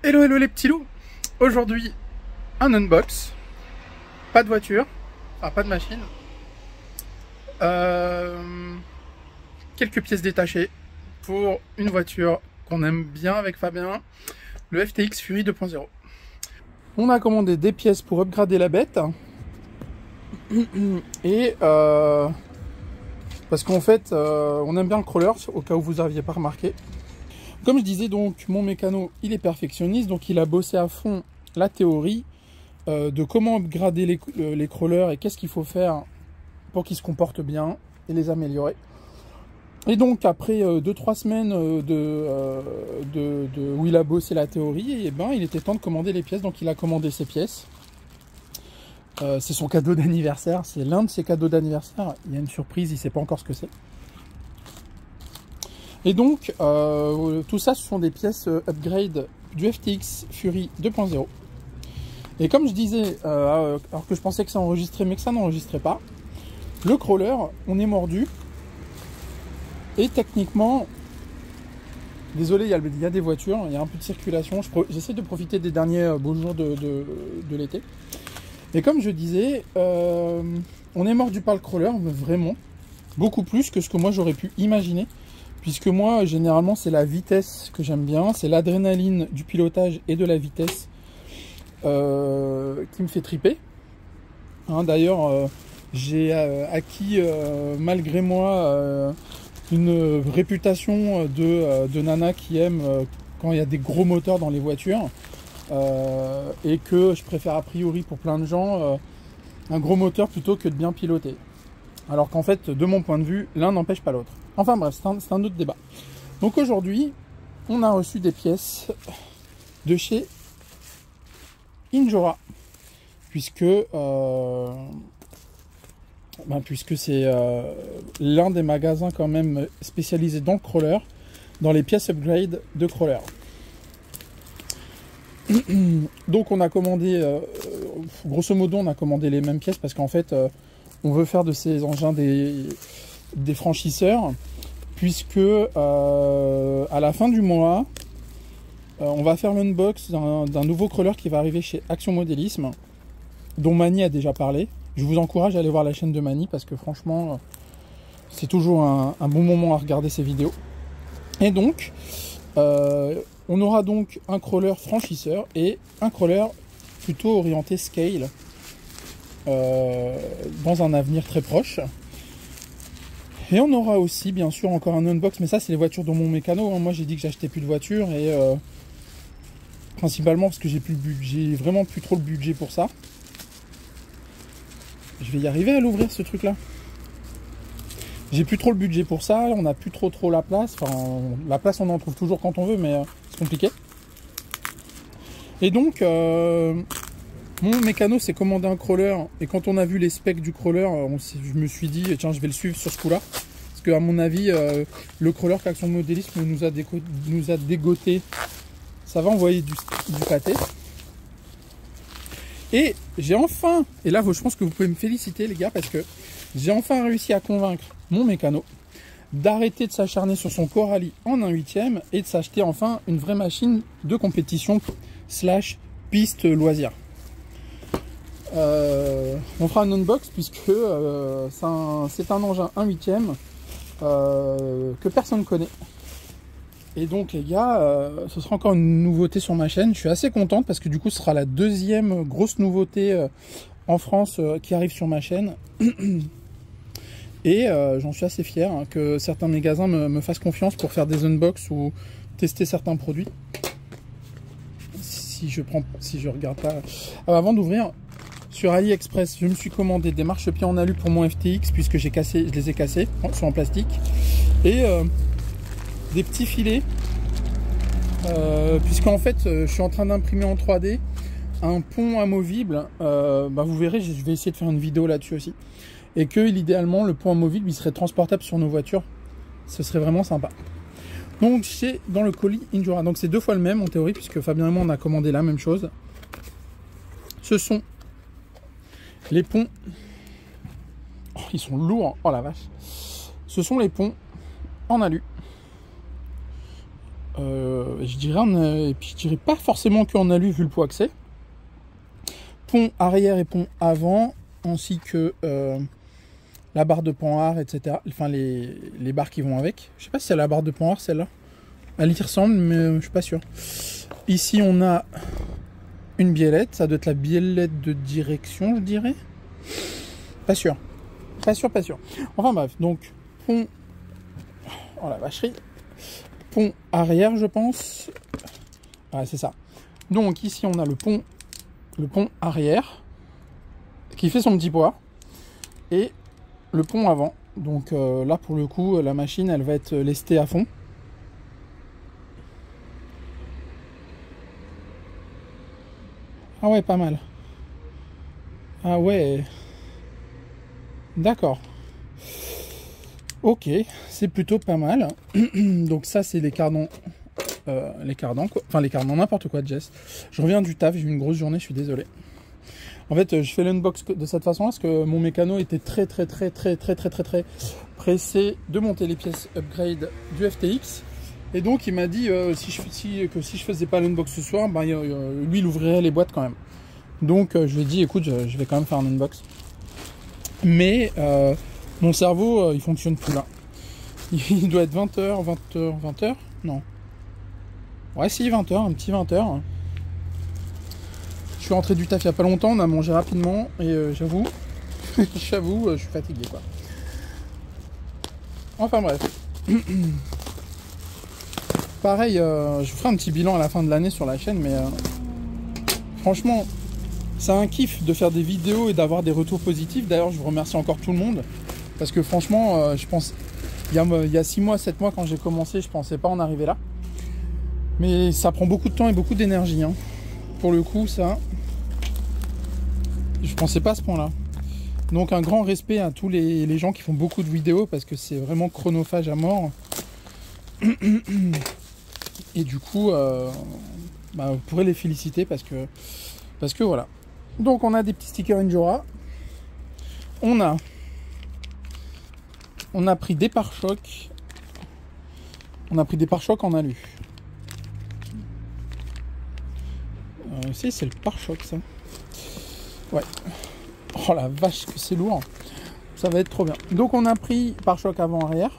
Hello hello les petits loups. Aujourd'hui un unbox. Pas de voiture, enfin pas de machine. Quelques pièces détachées pour une voiture qu'on aime bien avec Fabien, le FTX Fury 2.0. On a commandé des pièces pour upgrader la bête. Et parce qu'en fait on aime bien le crawler, au cas où vous n'aviez pas remarqué. Comme je disais, donc mon mécano il est perfectionniste, donc il a bossé à fond la théorie de comment upgrader les crawlers et qu'est-ce qu'il faut faire pour qu'ils se comportent bien et les améliorer. Et donc après 2-3 semaines où il a bossé la théorie, et ben il était temps de commander les pièces, donc il a commandé ses pièces. C'est son cadeau d'anniversaire, c'est l'un de ses cadeaux d'anniversaire. Il y a une surprise, il ne sait pas encore ce que c'est. Et donc, tout ça, ce sont des pièces upgrade du FTX Fury 2.0. Et comme je disais, alors que je pensais que ça enregistrait, mais que ça n'enregistrait pas, le crawler, on est mordu. Et techniquement, désolé, il y a des voitures, il y a un peu de circulation. J'essaie de profiter des derniers beaux jours de l'été. Et comme je disais, on est mordu par le crawler, mais vraiment, beaucoup plus que ce que moi j'aurais pu imaginer. Puisque moi, généralement, c'est la vitesse que j'aime bien, c'est l'adrénaline du pilotage et de la vitesse qui me fait triper. Hein, d'ailleurs, j'ai acquis, malgré moi, une réputation de nana qui aime quand il y a des gros moteurs dans les voitures. Et que je préfère a priori pour plein de gens un gros moteur plutôt que de bien piloter. Alors qu'en fait, de mon point de vue, l'un n'empêche pas l'autre. Enfin bref, c'est un autre débat. Donc aujourd'hui, on a reçu des pièces de chez Injora, puisque c'est l'un des magasins quand même spécialisés dans le crawler, dans les pièces upgrade de crawler. Donc on a commandé, grosso modo, on a commandé les mêmes pièces parce qu'en fait, on veut faire de ces engins des franchisseurs, puisque à la fin du mois, on va faire l'unbox d'un nouveau crawler qui va arriver chez Action Modélisme, dont Mani a déjà parlé. Je vous encourage à aller voir la chaîne de Mani, parce que franchement, c'est toujours un bon moment à regarder ses vidéos. Et donc, on aura donc un crawler franchisseur et un crawler plutôt orienté scale, dans un avenir très proche. Et on aura aussi bien sûr encore un unbox, mais ça c'est les voitures dans mon mécano, hein. Moi j'ai dit que j'achetais plus de voitures, et principalement parce que j'ai vraiment plus trop le budget pour ça. Je vais y arriver à l'ouvrir ce truc là. J'ai plus trop le budget pour ça, on n'a plus trop la place. Enfin, la place on en trouve toujours quand on veut, mais c'est compliqué. Et donc mon mécano s'est commandé un crawler, et quand on a vu les specs du crawler, je me suis dit tiens, je vais le suivre sur ce coup là, parce que à mon avis le crawler qu'Action Modélisme nous a dégoté, ça va envoyer du pâté. Et j'ai enfin, et là je pense que vous pouvez me féliciter les gars, parce que j'ai enfin réussi à convaincre mon mécano d'arrêter de s'acharner sur son Coralie en 1/8 et de s'acheter enfin une vraie machine de compétition / piste loisir. On fera un unbox, puisque c'est un engin 1/8 que personne ne connaît. Et donc les gars, ce sera encore une nouveauté sur ma chaîne. Je suis assez contente, parce que du coup ce sera la deuxième grosse nouveauté en France qui arrive sur ma chaîne. Et j'en suis assez fier, hein, que certains magasins me fassent confiance pour faire des unbox ou tester certains produits. Si je regarde pas. Alors, avant d'ouvrir, sur AliExpress, je me suis commandé des marchepieds en alu pour mon FTX, puisque je les ai cassés, sont en plastique. Et des petits filets, puisqu'en fait je suis en train d'imprimer en 3D un pont amovible. Vous verrez, je vais essayer de faire une vidéo là-dessus aussi. Et que idéalement le pont amovible il serait transportable sur nos voitures. Ce serait vraiment sympa. Donc c'est dans le colis Injora. Donc c'est 2 fois le même en théorie, puisque Fabien et moi on a commandé la même chose. Ce sont les ponts. Oh, ils sont lourds, oh la vache. Ce sont les ponts en alu. je dirais, et puis je dirais pas forcément qu'en alu vu le poids que c'est. Pont arrière et pont avant, ainsi que la barre de panhard, etc. Enfin les barres qui vont avec. Je sais pas si c'est la barre de panhard celle-là. Elle y ressemble, mais je suis pas sûr. Ici on a une biellette, ça doit être la biellette de direction, je dirais. Pas sûr. Pas sûr, pas sûr. Enfin bref, donc pont. Oh la vacherie. Pont arrière, je pense. Ah, c'est ça. Donc ici on a le pont arrière qui fait son petit poids et le pont avant. Donc là pour le coup la machine elle va être lestée à fond. Ah ouais, pas mal. Ah ouais. D'accord. Ok, c'est plutôt pas mal. Donc ça c'est les cardans. Les cardans quoi. Enfin les cardans, n'importe quoi, Jess. Je reviens du taf, j'ai eu une grosse journée, je suis désolé. En fait, je fais l'unbox de cette façon parce que mon mécano était très pressé de monter les pièces upgrade du FTX. Et donc il m'a dit si je faisais pas l'unbox ce soir, bah, lui il ouvrirait les boîtes quand même. Donc je lui ai dit écoute, je vais quand même faire un unbox. Mais mon cerveau il fonctionne plus là. Il doit être 20h. Non. Ouais si 20h, un petit 20h. Je suis rentré du taf il y a pas longtemps, on a mangé rapidement et j'avoue, je suis fatigué quoi. Enfin bref. Pareil, je vous ferai un petit bilan à la fin de l'année sur la chaîne, mais franchement, c'est un kiff de faire des vidéos et d'avoir des retours positifs. D'ailleurs, je vous remercie encore tout le monde, parce que franchement, je pense, il y a 6 mois, 7 mois, quand j'ai commencé, je pensais pas en arriver là. Mais ça prend beaucoup de temps et beaucoup d'énergie. Hein. Pour le coup, ça, je pensais pas à ce point-là. Donc un grand respect à tous les gens qui font beaucoup de vidéos, parce que c'est vraiment chronophage à mort. Et du coup, vous pourrez les féliciter parce que voilà. Donc on a des petits stickers Injora. On a pris des pare-chocs. On a pris des pare-chocs en alu. Si c'est le pare-choc ça. Ouais. Oh la vache que c'est lourd. Ça va être trop bien. Donc on a pris pare-choc avant-arrière.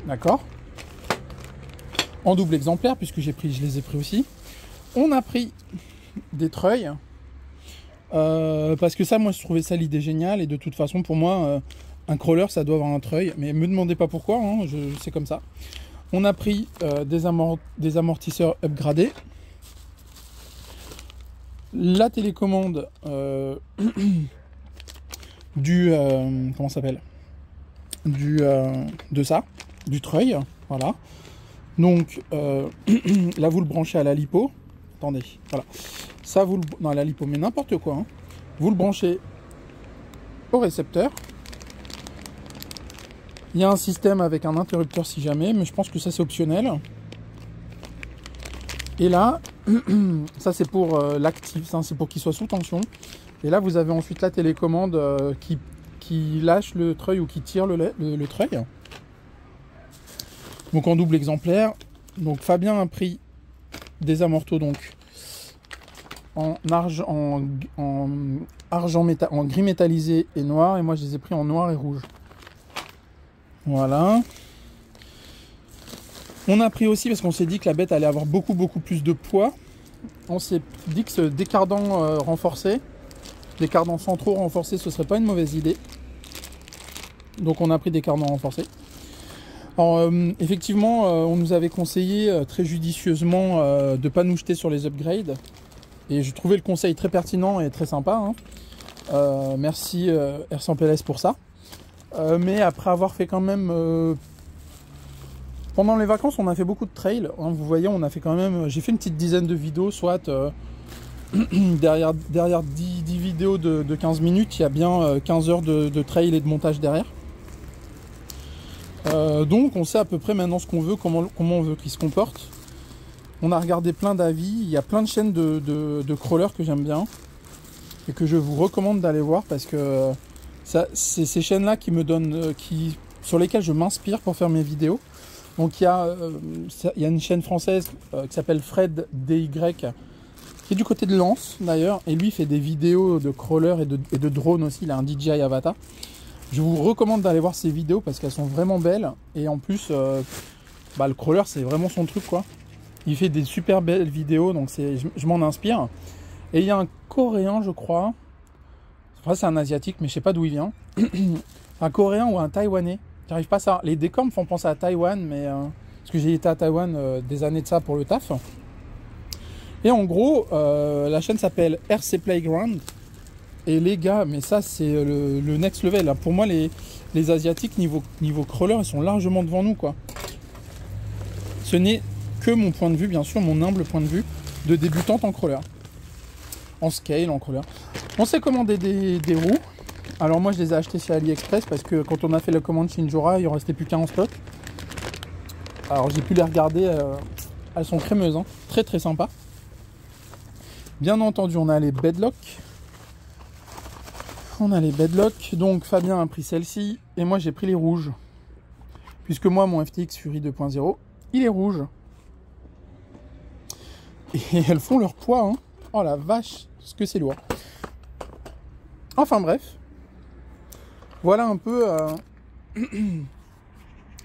D'accord. En double exemplaire puisque je les ai pris aussi. On a pris des treuils. Parce que ça, moi je trouvais ça l'idée géniale. Et de toute façon pour moi, un crawler ça doit avoir un treuil. Mais me demandez pas pourquoi, hein, c'est comme ça. On a pris des amortisseurs upgradés. La télécommande du comment ça s'appelle, du treuil, voilà. Donc là vous le branchez à la lipo. Attendez, voilà. Ça vous non, à la lipo, mais n'importe quoi. Hein. Vous le branchez au récepteur. Il y a un système avec un interrupteur si jamais, mais je pense que ça c'est optionnel. Et là, ça c'est pour l'actif, c'est pour qu'il soit sous tension. Et là vous avez ensuite la télécommande qui lâche le treuil ou qui tire le treuil. Donc en double exemplaire. Donc Fabien a pris des amortos donc en gris métallisé et noir, et moi je les ai pris en noir et rouge. Voilà. On a pris aussi, parce qu'on s'est dit que la bête allait avoir beaucoup plus de poids, on s'est dit que des cardans renforcés, des cardans centraux renforcés, ce serait pas une mauvaise idée. Donc on a pris des cardans renforcés. Alors effectivement, on nous avait conseillé très judicieusement de ne pas nous jeter sur les upgrades. Et je trouvais le conseil très pertinent et très sympa. Hein. Merci R100PLS pour ça. Mais après avoir fait quand même... pendant les vacances, on a fait beaucoup de trails. Hein, vous voyez, on a fait quand même... J'ai fait une petite dizaine de vidéos, soit... derrière 10 vidéos de 15 minutes, il y a bien 15 heures de trail et de montage derrière. Donc on sait à peu près maintenant ce qu'on veut, comment on veut qu'il se comporte. On a regardé plein d'avis, il y a plein de chaînes de crawlers que j'aime bien et que je vous recommande d'aller voir, parce que c'est ces chaînes là qui me donnent, sur lesquelles je m'inspire pour faire mes vidéos. Donc il y a une chaîne française qui s'appelle Fred DY, qui est du côté de Lens d'ailleurs, et lui fait des vidéos de crawlers et de drones aussi, il a un DJI Avata. Je vous recommande d'aller voir ces vidéos parce qu'elles sont vraiment belles, et en plus le crawler c'est vraiment son truc quoi. Il fait des super belles vidéos, donc je m'en inspire. Et il y a un Coréen je crois, enfin, c'est un Asiatique mais je sais pas d'où il vient, un Coréen ou un Taïwanais, j'arrive pas à savoir. Les décors me font penser à Taïwan, mais parce que j'ai été à Taïwan des années de ça pour le taf. Et en gros, la chaîne s'appelle RC Playground. Et les gars, mais ça c'est le next level. Pour moi, les Asiatiques niveau crawler, ils sont largement devant nous quoi. Ce n'est que mon point de vue, bien sûr, mon humble point de vue de débutante en crawler. En scale, en crawler. On s'est commandé des roues. Alors moi je les ai achetées sur AliExpress parce que quand on a fait la commande chez Injora, il en restait plus qu'un en stock. Alors j'ai pu les regarder, elles sont crémeuses, hein. Très très sympa. Bien entendu on a les bedlock. Donc Fabien a pris celle-ci et moi j'ai pris les rouges. Puisque moi mon FTX Fury 2.0, il est rouge. Et elles font leur poids, hein. Oh la vache, ce que c'est lourd. Enfin bref. Voilà un peu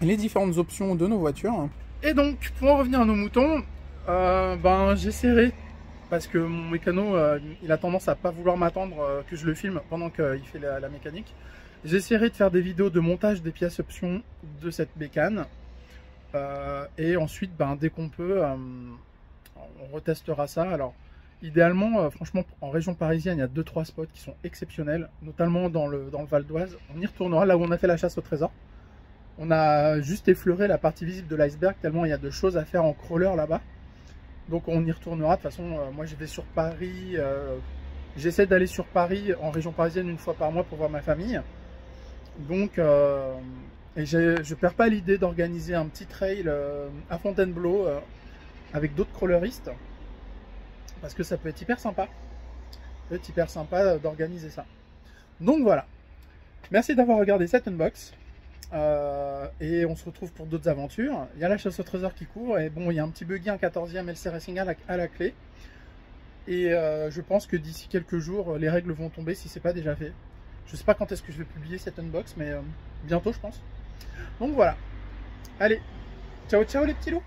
les différentes options de nos voitures. Et donc, pour en revenir à nos moutons, j'essaierai, parce que mon mécano, il a tendance à pas vouloir m'attendre que je le filme pendant qu'il fait la mécanique. J'essaierai de faire des vidéos de montage des pièces options de cette bécane. Et ensuite, dès qu'on peut, on retestera ça. Alors, idéalement, franchement, en région parisienne, il y a 2-3 spots qui sont exceptionnels, notamment dans le Val d'Oise. On y retournera, là où on a fait la chasse au trésor. On a juste effleuré la partie visible de l'iceberg, tellement il y a de choses à faire en crawler là-bas. Donc on y retournera. De toute façon, moi je vais sur Paris. J'essaie d'aller sur Paris, en région parisienne, une fois par mois pour voir ma famille. Donc, et je perds pas l'idée d'organiser un petit trail à Fontainebleau avec d'autres crawleristes. Parce que ça peut être hyper sympa. Ça peut être hyper sympa d'organiser ça. Donc voilà. Merci d'avoir regardé cette unbox. Et on se retrouve pour d'autres aventures. Il y a la chasse au trésor qui court. Et bon, il y a un petit buggy, un 14e LC Racing à la clé. Et je pense que d'ici quelques jours, les règles vont tomber si c'est pas déjà fait. Je sais pas quand est-ce que je vais publier cette unbox, mais bientôt je pense. Donc voilà. Allez, ciao ciao les petits loups.